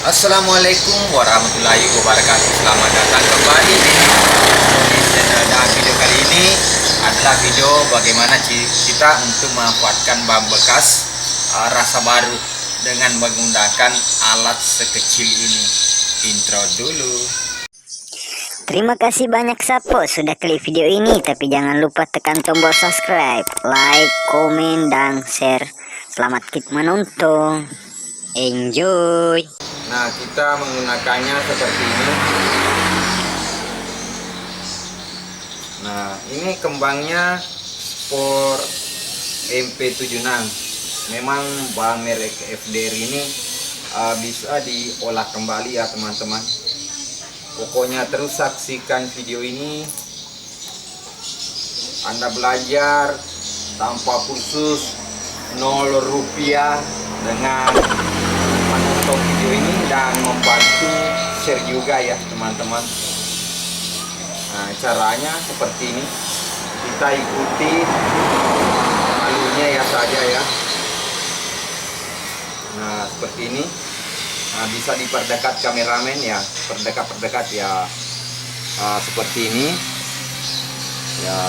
Assalamualaikum warahmatullahi wabarakatuh. Selamat datang kembali di channel. Dan video kali ini adalah video bagaimana kita untuk memanfaatkan bahan bekas rasa baru dengan menggunakan alat sekecil ini. Intro dulu. Terima kasih banyak Sapo sudah klik video ini, tapi jangan lupa tekan tombol subscribe, like, komen, dan share. Selamat menonton. Enjoy. Nah, kita menggunakannya seperti ini. Nah, ini kembangnya Spor MP76. Memang bahan merek FDR ini bisa diolah kembali ya teman-teman. Pokoknya terus saksikan video ini. Anda belajar tanpa kursus, 0 rupiah dengan menonton video ini dan membantu share juga ya teman-teman. Nah, caranya seperti ini. Kita ikuti alurnya ya saja ya. Nah, seperti ini. Nah, bisa diperdekat kameramen ya, perdekat ya. Seperti ini ya.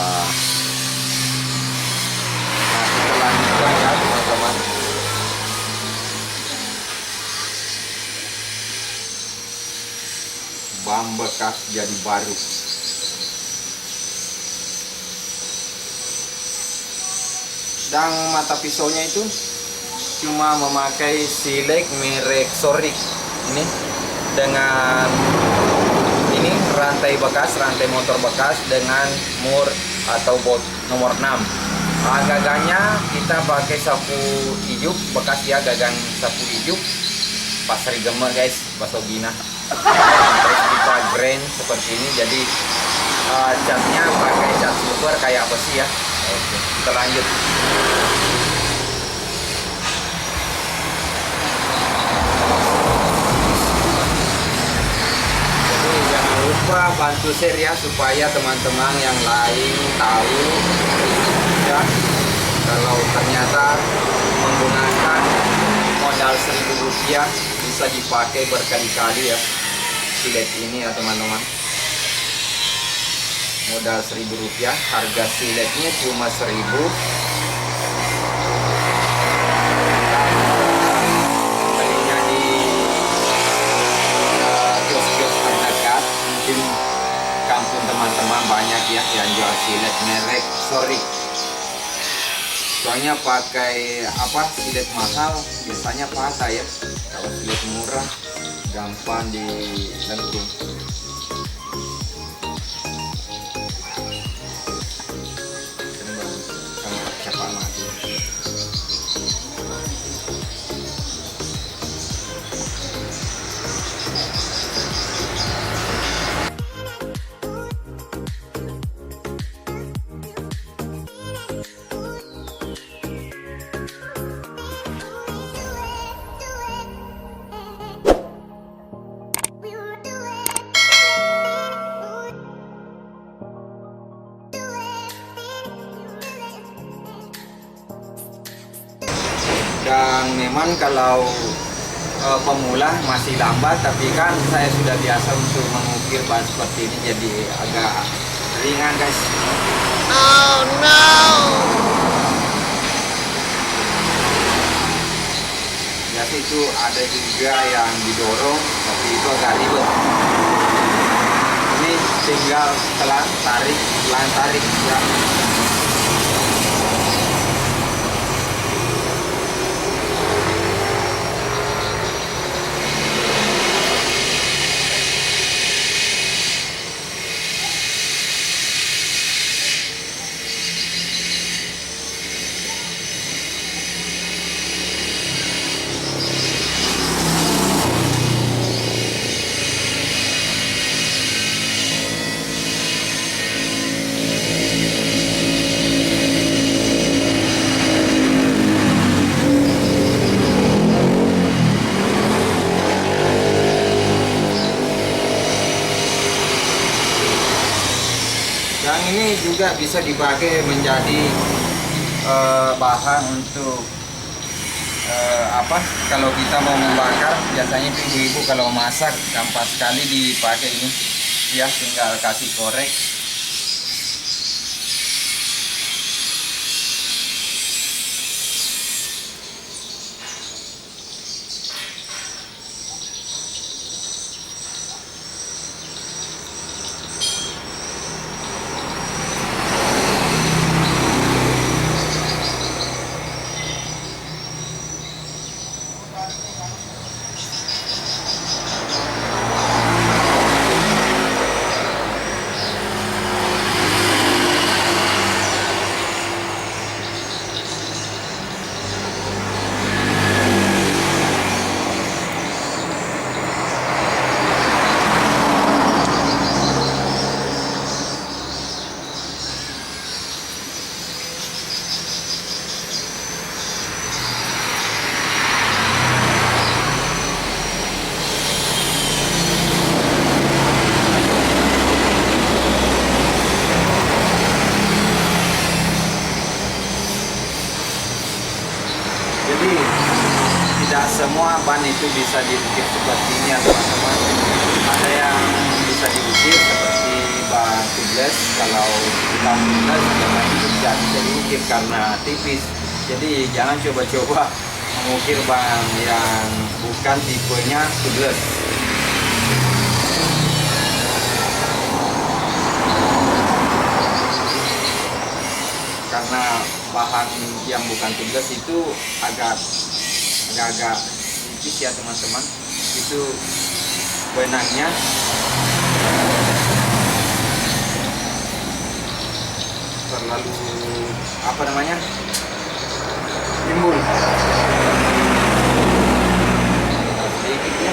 Nah, kita lanjutkan ya teman-teman. Bahan bekas jadi baru. Dan mata pisaunya itu cuma memakai silet merek Sorik ini dengan ini rantai bekas, rantai motor bekas dengan mur atau bot nomor 6. Gagangnya kita pakai sapu ijuk bekas ya, gagang sapu ijuk pasar gema guys, basogina. Terus kita grind seperti ini, jadi catnya pakai cat silver kayak apa sih ya. Oke, kita lanjut. Jadi jangan lupa bantu share ya, supaya teman-teman yang lain tahu ya, kalau ternyata menggunakan modal 1.000 rupiah bisa dipakai berkali-kali ya silet ini ya teman-teman. Modal 1.000 rupiah, harga siletnya cuma 1.000. Belinya di kios-kios terdekat, mungkin kampung teman-teman banyak ya yang jual silet merek Sorik. Soalnya pakai silet mahal biasanya patah ya. Kalau silet murah gampang dilentung. Cepat mati. Dan memang kalau pemula masih lambat, tapi kan saya sudah biasa untuk mengukir bahan seperti ini, jadi agak ringan guys. Oh no. Biasa itu ada juga yang didorong, tapi itu agak ribet. Ini tinggal pelan tarik ya. Yang ini juga bisa dipakai menjadi bahan untuk apa, kalau kita mau membakar biasanya itu ibu-ibu kalau masak gampang sekali dipakai ini ya, tinggal kasih korek. Jadi tidak semua ban itu bisa diukir seperti ini ya teman-teman. Ada yang bisa diukir seperti ban tubeless. Kalau kita tubeless itu tidak bisa diukir karena tipis. Jadi jangan coba-coba mengukir ban yang bukan tipenya tubeless. Karena bahan yang bukan tubeless itu agak-agak tipis ya teman-teman. Itu benangnya terlalu apa namanya, timbul sedikit ya.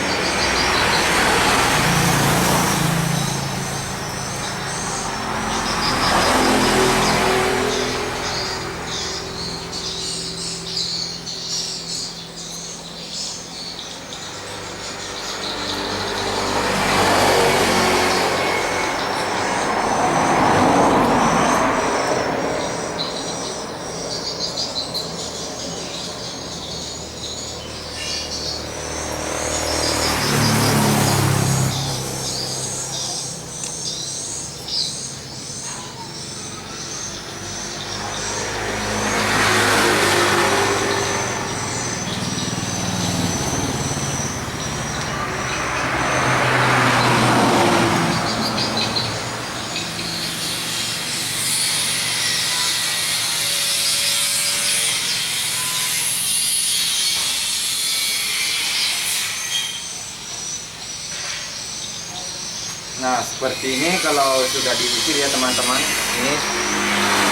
Nah seperti ini kalau sudah diukir ya teman-teman. Ini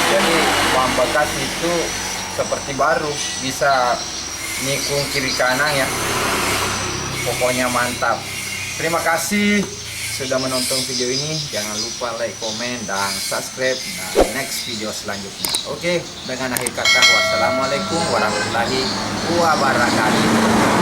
jadi ban bekas itu seperti baru, bisa nikung kiri kanan ya, pokoknya mantap. Terima kasih sudah menonton video ini. Jangan lupa like, komen, dan subscribe. Nah next video selanjutnya. Oke, dengan akhir kata wassalamualaikum warahmatullahi wabarakatuh.